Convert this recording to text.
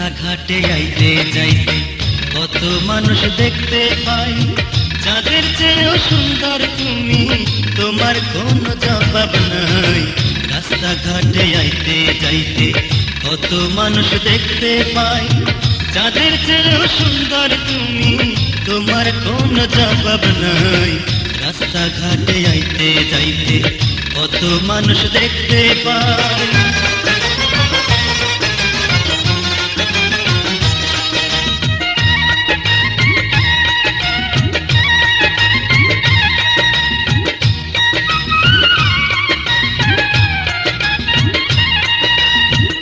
রাস্তাঘাটে আইতে যাইতে কত মানুষ দেখতে পাই, যাদের চেয়েও সুন্দর তুমি, তোমার কোনো জবাব নাই। রাস্তাঘাটে আইতে যাইতে কত মানুষ দেখতে পাই, যাদের চেয়েও সুন্দর তুমি, তোমার কোনো জবাব নাই। রাস্তাঘাটে আইতে যাইতে কত মানুষ দেখতে পাই।